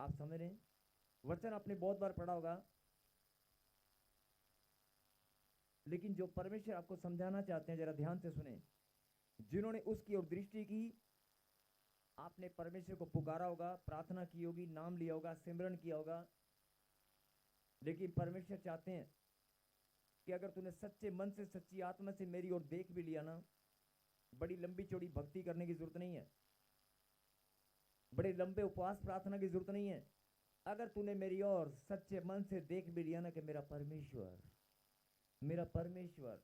आप समझ रहे हैं? वचन आपने बहुत बार पढ़ा होगा, लेकिन जो परमेश्वर आपको समझाना चाहते हैं जरा ध्यान से सुने। जिन्होंने उसकी ओर दृष्टि की, आपने परमेश्वर को पुकारा होगा, प्रार्थना की होगी, नाम लिया होगा, सिमरन किया होगा, लेकिन परमेश्वर चाहते हैं कि अगर तूने सच्चे मन से, सच्ची आत्मा से मेरी ओर देख भी लिया ना, बड़ी लंबी चौड़ी भक्ति करने की जरूरत नहीं है, बड़े लंबे उपवास प्रार्थना की जरूरत नहीं है। अगर तूने मेरी ओर सच्चे मन से देख भी लिया ना कि मेरा परमेश्वर, मेरा परमेश्वर,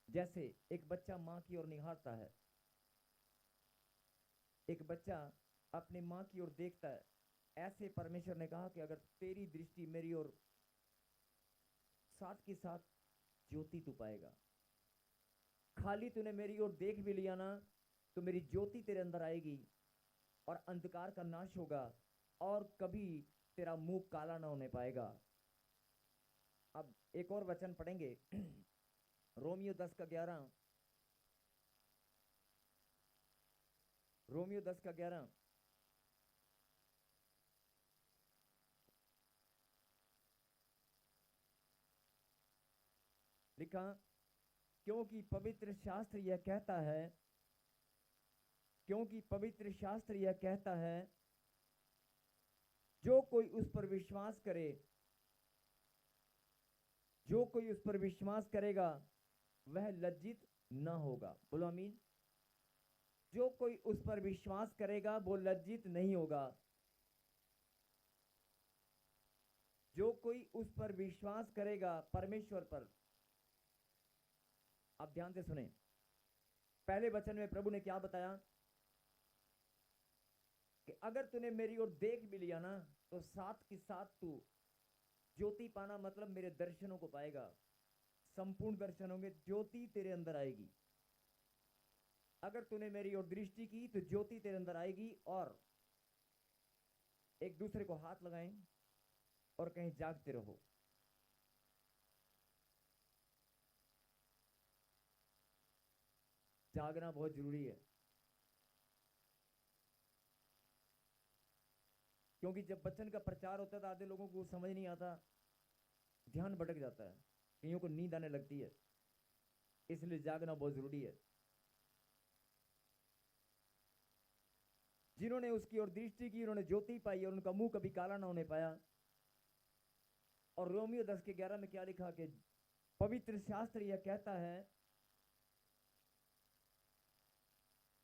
जैसे एक बच्चा माँ की ओर निहारता है, एक बच्चा अपनी माँ की ओर देखता है, ऐसे परमेश्वर ने कहा कि अगर तेरी दृष्टि मेरी ओर, साथ के साथ ज्योति तू पाएगा। खाली तूने मेरी ओर देख भी लिया ना, तो मेरी ज्योति तेरे अंदर आएगी और अंधकार का नाश होगा और कभी तेरा मुंह काला ना होने पाएगा। अब एक और वचन पढ़ेंगे रोमियो 10 का 11, रोमियो 10 का 11। लिखा, क्योंकि पवित्र शास्त्र यह कहता है, क्योंकि पवित्र शास्त्र यह कहता है, जो कोई उस पर विश्वास करे, जो कोई उस पर विश्वास करेगा वह लज्जित ना होगा। बोलो आमीन। जो कोई उस पर विश्वास करेगा वो लज्जित नहीं होगा। जो कोई उस पर विश्वास करेगा, परमेश्वर पर। आप ध्यान से सुने, पहले वचन में प्रभु ने क्या बताया कि अगर तूने मेरी ओर देख भी लिया ना, तो साथ के साथ तू ज्योति पाना, मतलब मेरे दर्शनों को पाएगा, संपूर्ण दर्शन होंगे, ज्योति तेरे अंदर आएगी। अगर तूने मेरी ओर दृष्टि की तो ज्योति तेरे अंदर आएगी। और एक दूसरे को हाथ लगाएं और कहीं जागते रहो। जागना बहुत जरूरी है, क्योंकि जब वचन का प्रचार होता है तो आधे लोगों को समझ नहीं आता, ध्यान भटक जाता है, कईयों को नींद आने लगती है, इसलिए जागना बहुत जरूरी है। जिन्होंने उसकी ओर दृष्टि की उन्होंने ज्योति पाई और उनका मुंह कभी काला ना होने पाया। और रोमियो 10 के 11 में क्या लिखा कि पवित्र शास्त्र यह कहता है,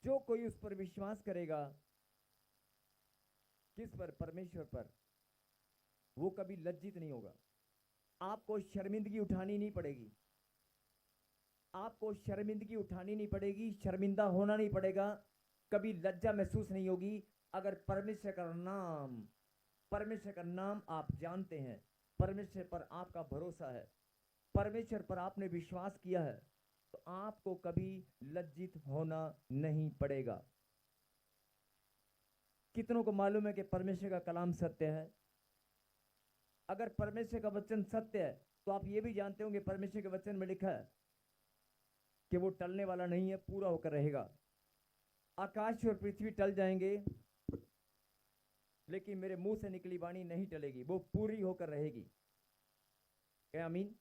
जो कोई उस पर विश्वास करेगा, किस पर? परमेश्वर पर, वो कभी लज्जित नहीं होगा। आपको शर्मिंदगी उठानी नहीं पड़ेगी, आपको शर्मिंदगी उठानी नहीं पड़ेगी, शर्मिंदा होना नहीं पड़ेगा, कभी लज्जा महसूस नहीं होगी। अगर परमेश्वर का नाम, परमेश्वर का नाम आप जानते हैं, परमेश्वर पर आपका भरोसा है, परमेश्वर पर आपने विश्वास किया है, तो आपको कभी लज्जित होना नहीं पड़ेगा। कितनों को मालूम है कि परमेश्वर का कलाम सत्य है? अगर परमेश्वर का वचन सत्य है तो आप ये भी जानते होंगे परमेश्वर के वचन में लिखा है कि वो टलने वाला नहीं है, पूरा होकर रहेगा। आकाश और पृथ्वी टल जाएंगे, लेकिन मेरे मुंह से निकली वाणी नहीं टलेगी, वो पूरी होकर रहेगी। क्या आमीन?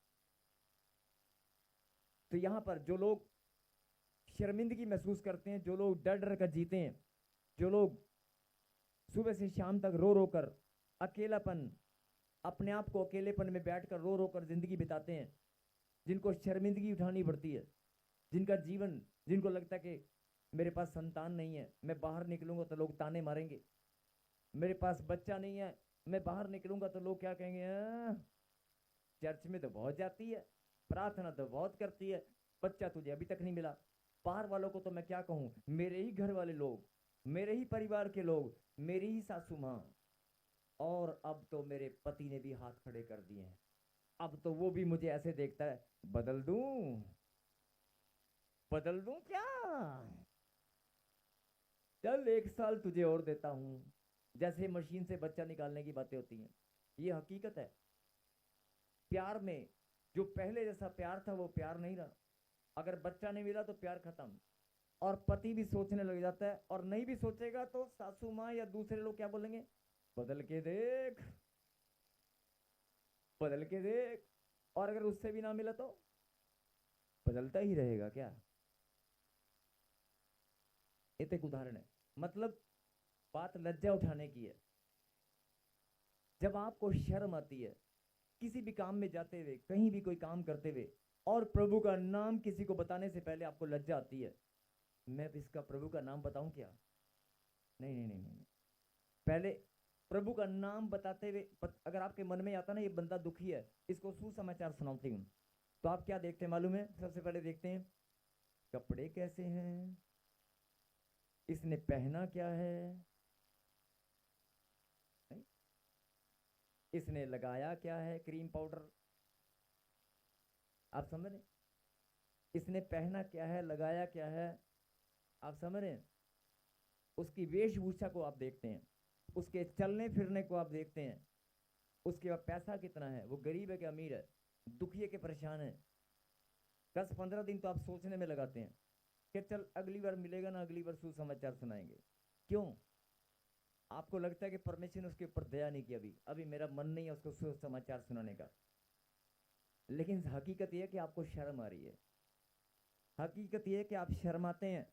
तो यहां पर जो लोग शर्मिंदगी महसूस करते हैं, जो लोग डर डर कर जीते हैं, जो लोग सुबह से शाम तक रो रो कर अकेलापन, अपने आप को अकेलेपन में बैठकर रो रो कर जिंदगी बिताते हैं, जिनको शर्मिंदगी उठानी पड़ती है, जिनका जीवन, जिनको लगता है कि मेरे पास संतान नहीं है, मैं बाहर निकलूंगा तो लोग ताने मारेंगे, मेरे पास बच्चा नहीं है, मैं बाहर निकलूंगा तो लोग क्या कहेंगे, चर्च में तो बहुत जाती है, प्रार्थना तो बहुत करती है, बच्चा तुझे अभी तक नहीं मिला। बाहर वालों को तो मैं क्या कहूं, मेरे ही घर वाले लोग, मेरे ही परिवार के लोग, मेरी ही सासू माँ, और अब तो मेरे पति ने भी हाथ खड़े कर दिए हैं, अब तो वो भी मुझे ऐसे देखता है, बदल दूं, बदल दूं क्या, चल 1 साल तुझे और देता हूं। जैसे मशीन से बच्चा निकालने की बातें होती हैं, ये हकीकत है। प्यार में जो पहले जैसा प्यार था वो प्यार नहीं रहा। अगर बच्चा नहीं मिला तो प्यार खत्म। और पति भी सोचने लग जाता है, और नहीं भी सोचेगा तो सासू माँ या दूसरे लोग क्या बोलेंगे, बदल के देख, बदल के देख। और अगर उससे भी ना मिला तो बदलता ही रहेगा क्या? ये तो एक उदाहरण है। मतलब बात लज्जा उठाने की है। जब आपको शर्म आती है किसी भी काम में जाते हुए, कहीं भी कोई काम करते हुए, और प्रभु का नाम किसी को बताने से पहले आपको लज्जा आती है, मैं इसका प्रभु का नाम बताऊं क्या? नहीं नहीं नहीं नहीं, पहले प्रभु का नाम बताते हुए अगर आपके मन में आता ना ये बंदा दुखी है, इसको सुसमाचार सुनाती हूँ, तो आप क्या देखते हैं मालूम है? सबसे पहले देखते हैं कपड़े कैसे हैं, इसने पहना क्या है, नहीं? इसने लगाया क्या है, क्रीम पाउडर, आप समझ रहे? इसने पहना क्या है, लगाया क्या है, आप समझ रहे हैं? उसकी वेशभूषा को आप देखते हैं, उसके चलने फिरने को आप देखते हैं, उसके पास पैसा कितना है, वो गरीब है कि अमीर है, दुखी है कि परेशान है। 10-15 दिन तो आप सोचने में लगाते हैं कि चल अगली बार मिलेगा ना, अगली बार सुसमाचार सुनाएंगे। क्यों? आपको लगता है कि परमेश्वर ने उसके ऊपर दया नहीं की, अभी अभी मेरा मन नहीं है उसको सुसमाचार सुनाने का। लेकिन हकीकत यह है कि आपको शर्म आ रही है, हकीकत यह है कि आप शर्माते हैं।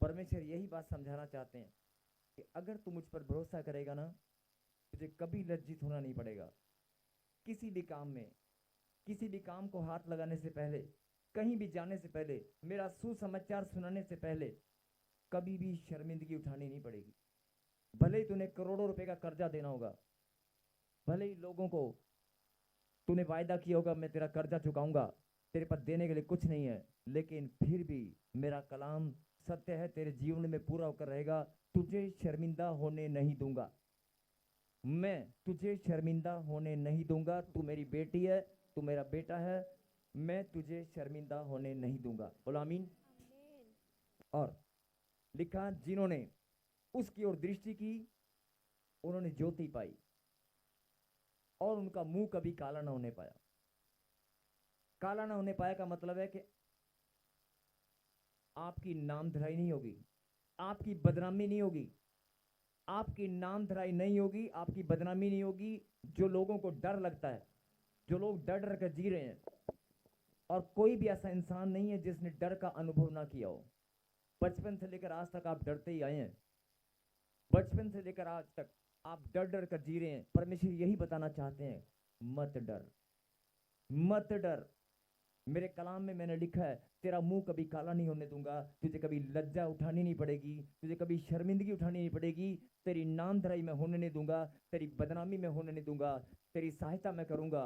परमेश्वर यही बात समझाना चाहते हैं कि अगर तू मुझ पर भरोसा करेगा ना, तुझे कभी लज्जित होना नहीं पड़ेगा। किसी भी काम में, किसी भी काम को हाथ लगाने से पहले, कहीं भी जाने से पहले, मेरा सुसमाचार सुनाने से पहले कभी भी शर्मिंदगी उठानी नहीं पड़ेगी। भले ही तूने करोड़ों रुपए का कर्जा देना होगा, भले ही लोगों को तूने वायदा किया होगा मैं तेरा कर्जा चुकाऊंगा, तेरे पास देने के लिए कुछ नहीं है, लेकिन फिर भी मेरा कलाम सत्य है, तेरे जीवन में पूरा होकर रहेगा। तुझे शर्मिंदा होने नहीं दूंगा, मैं तुझे शर्मिंदा होने नहीं दूंगा। तू मेरी बेटी है, तू मेरा बेटा है, मैं तुझे शर्मिंदा होने नहीं दूंगा। बोलो आमीन। और लिखा जिन्होंने उसकी ओर दृष्टि की उन्होंने ज्योति पाई और उनका मुंह कभी काला ना होने पाया। काला ना होने पाया का मतलब है कि आपकी नामधराई नहीं होगी, आपकी बदनामी नहीं होगी, आपकी नामधराई नहीं होगी, आपकी बदनामी नहीं होगी। जो लोगों को डर लगता है, जो लोग डर डर कर जी रहे हैं, और कोई भी ऐसा इंसान नहीं है जिसने डर का अनुभव ना किया हो। बचपन से लेकर आज तक आप डरते ही आए हैं, बचपन से लेकर आज तक आप डर डर कर जी रहे हैं। परमेश्वर यही बताना चाहते हैं, मत डर, मत डर। मेरे कलाम में मैंने लिखा है तेरा मुंह कभी काला नहीं होने दूंगा, तुझे कभी लज्जा उठानी नहीं पड़ेगी, तुझे कभी शर्मिंदगी उठानी नहीं पड़ेगी, तेरी नामधराई मैं होने नहीं दूंगा, तेरी बदनामी मैं होने नहीं दूंगा, तेरी सहायता मैं करूंगा,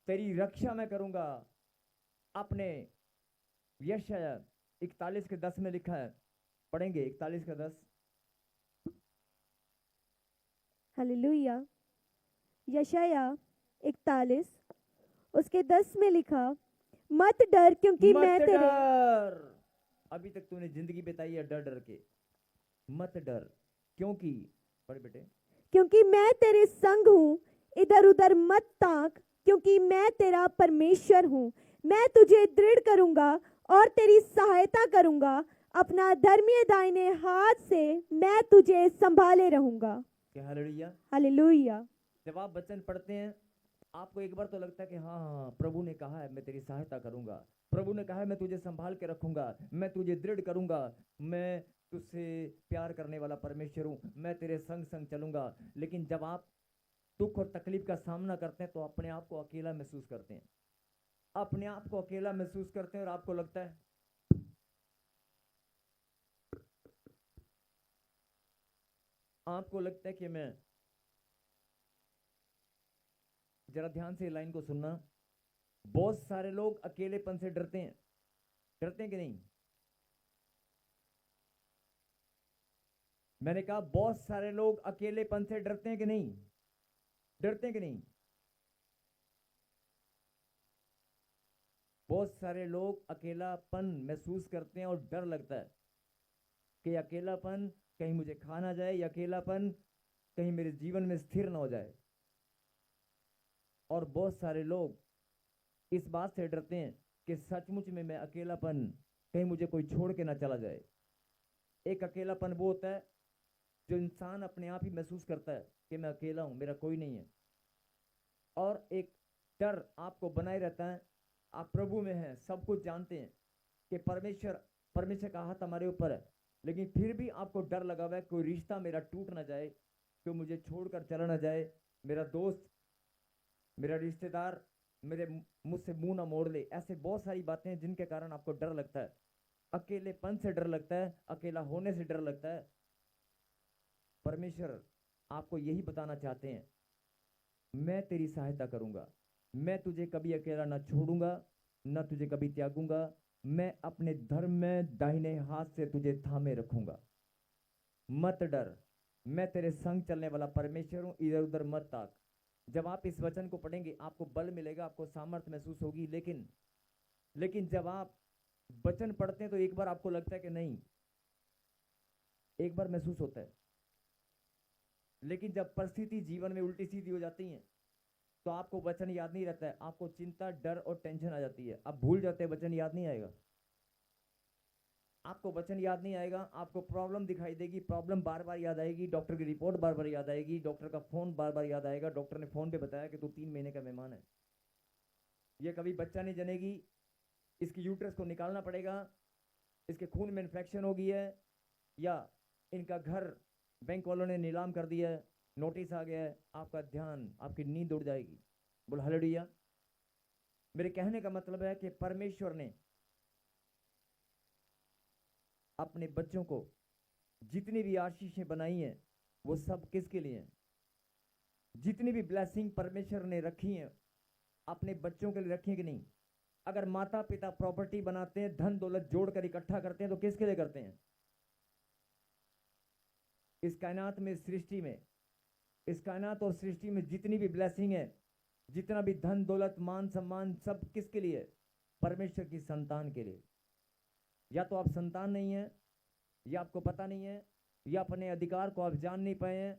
तेरी रक्षा मैं करूंगा। अपने यशायाह 41:10 में लिखा है, पढ़ेंगे 41:10। हालेलुया। यशायाह 41 उसके 10 में लिखा, मत डर क्योंकि मत मैं तेरे। डर। अभी तक तूने जिंदगी बिताई है डर डर के, मत डर क्योंकि, बड़े बेटे, क्योंकि मैं तेरे संग हूँ, इधर उधर मत ताक, क्योंकि मैं तेरा परमेश्वर हूँ। मैं तुझे दृढ़ करूंगा और तेरी सहायता करूंगा, अपना धर्मी दाहिने हाथ से मैं तुझे संभाले रहूंगा। क्या हालेलुया। हालेलुया। जब आप वचन पढ़ते हैं आपको एक बार तो लगता है कि हाँ हाँ प्रभु ने कहा है मैं तेरी सहायता करूंगा, प्रभु ने कहा है मैं तुझे संभाल के रखूंगा, मैं तुझे दृढ़ करूंगा, मैं तुझसे प्यार करने वाला परमेश्वर हूँ, मैं तेरे संग संग चलूंगा। लेकिन जब आप दुख और तकलीफ का सामना करते हैं तो अपने आप को अकेला महसूस करते हैं, अपने आप को अकेला महसूस करते हैं, और आपको लगता है, आपको लगता है कि मैं, जरा ध्यान से लाइन को सुनना, बहुत सारे लोग अकेलेपन से डरते हैं, डरते हैं कि नहीं? मैंने कहा बहुत सारे लोग अकेलेपन से डरते हैं कि नहीं? डरते हैं कि नहीं? बहुत सारे लोग अकेलापन महसूस करते हैं और डर लगता है कि अकेलापन कहीं मुझे खा ना जाए, या अकेलापन कहीं मेरे जीवन में स्थिर ना हो जाए। और बहुत सारे लोग इस बात से डरते हैं कि सचमुच में मैं अकेलापन कहीं मुझे कोई छोड़ के ना चला जाए। एक अकेलापन वो होता है जो इंसान अपने आप ही महसूस करता है कि मैं अकेला हूं, मेरा कोई नहीं है, और एक डर आपको बनाए रहता है। आप प्रभु में हैं, सब कुछ जानते हैं कि परमेश्वर परमेश्वर का हाथ हमारे ऊपर है, लेकिन फिर भी आपको डर लगा हुआ है कोई रिश्ता मेरा टूट ना जाए, कोई मुझे छोड़कर चला ना जाए, मेरा दोस्त, मेरा रिश्तेदार मेरे मुझसे मुंह ना मोड़ ले। ऐसे बहुत सारी बातें हैं जिनके कारण आपको डर लगता है। अकेलेपन से डर लगता है, अकेला होने से डर लगता है। परमेश्वर आपको यही बताना चाहते हैं, मैं तेरी सहायता करूंगा, मैं तुझे कभी अकेला ना छोड़ूंगा, ना तुझे कभी त्यागूंगा, मैं अपने धर्म में दाहिने हाथ से तुझे थामे रखूंगा। मत डर, मैं तेरे संग चलने वाला परमेश्वर हूं, इधर उधर मत ताक। जब आप इस वचन को पढ़ेंगे आपको बल मिलेगा, आपको सामर्थ्य महसूस होगी। लेकिन जब आप वचन पढ़ते हैं तो एक बार आपको लगता है कि नहीं, एक बार महसूस होता है, लेकिन जब परिस्थिति जीवन में उल्टी सीधी हो जाती है तो आपको वचन याद नहीं रहता है, आपको चिंता, डर और टेंशन आ जाती है, आप भूल जाते हैं, वचन याद नहीं आएगा। आपको वचन याद नहीं आएगा, आपको प्रॉब्लम दिखाई देगी, प्रॉब्लम बार बार याद आएगी, डॉक्टर की रिपोर्ट बार बार याद आएगी, डॉक्टर का फोन बार बार याद आएगा, डॉक्टर ने फोन पे बताया कि तू 3 महीने का मेहमान है, ये कभी बच्चा नहीं जनेगी, इसकी यूट्रस को निकालना पड़ेगा, इसके खून में इन्फेक्शन हो गई है, या इनका घर बैंक वालों ने नीलाम कर दिया है, नोटिस आ गया है। आपका ध्यान, आपकी नींद उड़ जाएगी। बोल हालेलुया। मेरे कहने का मतलब है कि परमेश्वर ने अपने बच्चों को जितनी भी आशीषें बनाई हैं वो सब किसके लिए हैं? जितनी भी ब्लेसिंग परमेश्वर ने रखी हैं अपने बच्चों के लिए रखी है कि नहीं? अगर माता पिता प्रॉपर्टी बनाते हैं, धन दौलत जोड़कर इकट्ठा करते हैं, तो किसके लिए करते हैं? इस कायनात में, सृष्टि में, इस कायनात और सृष्टि में जितनी भी ब्लेसिंग है, जितना भी धन दौलत मान सम्मान, सब किसके लिए? परमेश्वर की संतान के लिए। या तो आप संतान नहीं है, या आपको पता नहीं है, या अपने अधिकार को आप जान नहीं पाए हैं,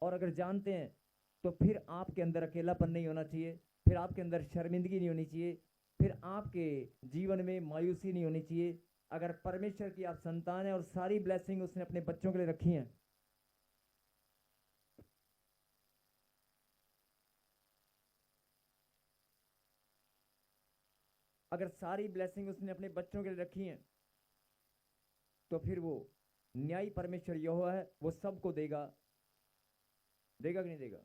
और अगर जानते हैं तो फिर आपके अंदर अकेलापन नहीं होना चाहिए, फिर आपके अंदर शर्मिंदगी नहीं होनी चाहिए, फिर आपके जीवन में मायूसी नहीं होनी चाहिए। अगर परमेश्वर की आप संतान है और सारी ब्लेसिंग उसने अपने बच्चों के लिए रखी हैं, अगर सारी ब्लेसिंग उसने अपने बच्चों के लिए रखी हैं, तो फिर वो न्यायी परमेश्वर यहोवा है, वो सबको देगा। देगा कि नहीं देगा?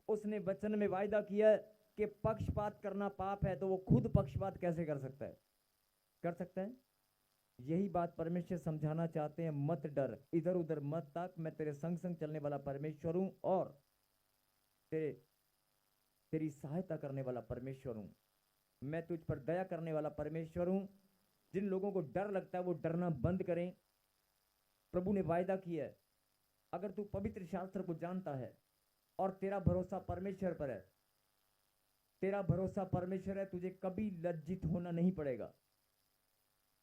उसने वचन में वायदा किया है कि पक्षपात करना पाप है, तो वो खुद पक्षपात कैसे कर सकता है? कर सकता है। यही बात परमेश्वर समझाना चाहते हैं। मत डर, इधर उधर मत ताक, मैं तेरे संग संग चलने वाला परमेश्वर हूं, और तेरी सहायता करने वाला परमेश्वर हूं। मैं तुझ पर दया करने वाला परमेश्वर हूं। जिन लोगों को डर लगता है वो डरना बंद करें। प्रभु ने वायदा किया है, अगर तू पवित्र शास्त्र को जानता है और तेरा भरोसा परमेश्वर पर है, तेरा भरोसा परमेश्वर है, तुझे कभी लज्जित होना नहीं पड़ेगा,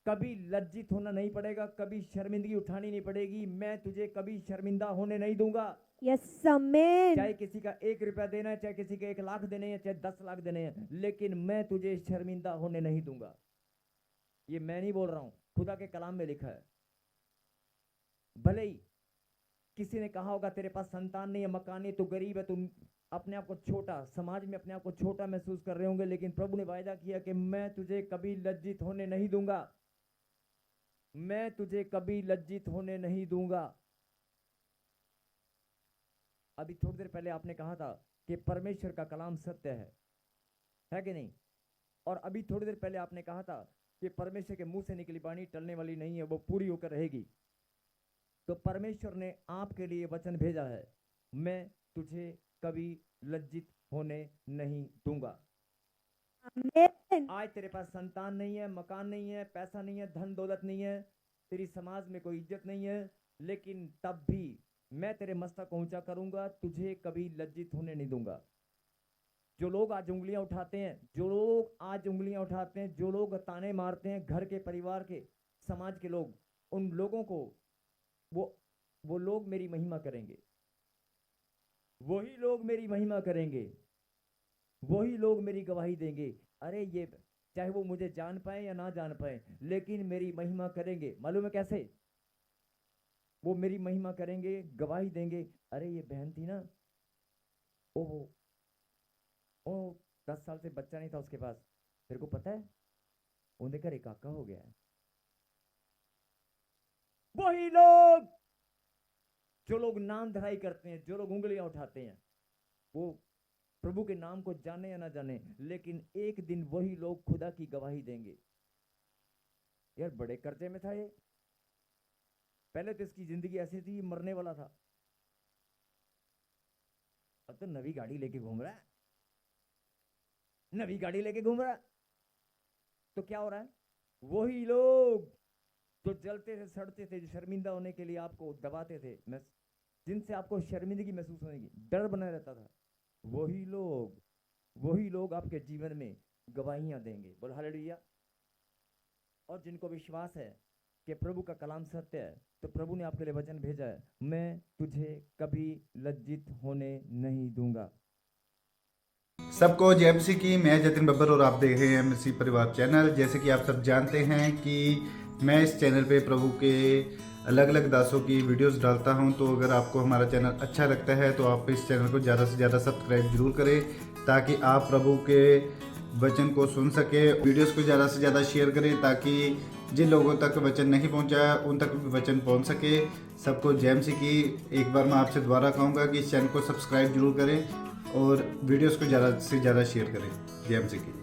कभी लज्जित होना नहीं पड़ेगा, कभी शर्मिंदगी उठानी नहीं पड़ेगी। मैं तुझे कभी शर्मिंदा होने नहीं दूंगा। यस आमीन। चाहे किसी का 1 रुपया देना है, चाहे किसी के 1 लाख देने हैं, चाहे 10 लाख देने हैं, लेकिन मैं तुझे शर्मिंदा होने नहीं दूंगा। ये मैं नहीं बोल रहा हूं, खुदा के कलाम में लिखा है। भले ही किसी ने कहा होगा तेरे पास संतान नहीं है, मकान नहीं, तो गरीब है, तुम अपने आप को छोटा, समाज में अपने आप को छोटा महसूस कर रहे होंगे, लेकिन प्रभु ने वायदा किया कि मैं तुझे कभी लज्जित होने नहीं दूंगा, मैं तुझे कभी लज्जित होने नहीं दूंगा। अभी थोड़ी देर पहले आपने कहा था कि परमेश्वर का कलाम सत्य है कि नहीं? और अभी थोड़ी देर पहले आपने कहा था कि परमेश्वर के मुंह से निकली वाणी टलने वाली नहीं है, वो पूरी होकर रहेगी। तो परमेश्वर ने आपके लिए वचन भेजा है, मैं तुझे कभी लज्जित होने नहीं दूंगा। आमीन। आज तेरे पास संतान नहीं है, मकान नहीं है, पैसा नहीं है, धन दौलत नहीं है, तेरी समाज में कोई इज्जत नहीं है, लेकिन तब भी मैं तेरे मस्तक ऊंचा करूंगा, तुझे कभी लज्जित होने नहीं दूंगा। जो लोग आज उंगलियां उठाते हैं, जो लोग आज उंगलियां उठाते हैं, जो लोग ताने मारते हैं, घर के, परिवार के, समाज के लोग, उन लोगों को वो लोग मेरी महिमा करेंगे, वही लोग मेरी महिमा करेंगे, वही लोग मेरी गवाही देंगे। अरे ये चाहे वो मुझे जान पाए या ना जान पाए, लेकिन मेरी महिमा करेंगे। मालूम है कैसे? वो मेरी महिमा करेंगे, गवाही देंगे। अरे ये बहन थी ना, ओ 10 साल से बच्चा नहीं था उसके पास, तेरे को पता है उनके घर एक काका हो गया है। वही लोग जो लोग नाम धराई करते हैं, जो लोग उंगलियां उठाते हैं, वो प्रभु के नाम को जाने या ना जाने, लेकिन एक दिन वही लोग खुदा की गवाही देंगे। यार बड़े कर्जे में था ये, पहले तो इसकी जिंदगी ऐसी थी, मरने वाला था, अब तो नवी गाड़ी लेके घूम रहा है, नवी गाड़ी लेके घूम रहा है। तो क्या हो रहा है, वही लोग जो जलते थे, सड़ते थे, जो शर्मिंदा होने के लिए आपको दबाते थे, जिनसे आपको शर्मिंदगी महसूस होने की डर बना रहता था, वही लोग आपके जीवन में गवाहियां देंगे। बोल हालेलुया। और जिनको विश्वास है कि प्रभु का कलाम सत्य है, तो प्रभु ने आपके लिए वचन भेजा है, मैं तुझे कभी लज्जित होने नहीं दूंगा। सबको जय मसीह की। मैं जतिन बब्बर और आप देख रहे हैं मसीह परिवार चैनल। जैसे कि आप सब जानते हैं कि मैं इस चैनल पे प्रभु के अलग अलग दासों की वीडियोस डालता हूं, तो अगर आपको हमारा चैनल अच्छा लगता है तो आप इस चैनल को ज़्यादा से ज़्यादा सब्सक्राइब जरूर करें, ताकि आप प्रभु के वचन को सुन सके। वीडियोस को ज़्यादा से ज़्यादा शेयर करें, ताकि जिन लोगों तक वचन नहीं पहुंचा उन तक भी वचन पहुंच सके। सबको जय मसीह की। एक बार मैं आपसे दोबारा कहूँगा कि इस चैनल को सब्सक्राइब जरूर करें और वीडियोस को ज़्यादा से ज़्यादा शेयर करें। जय मसीह की।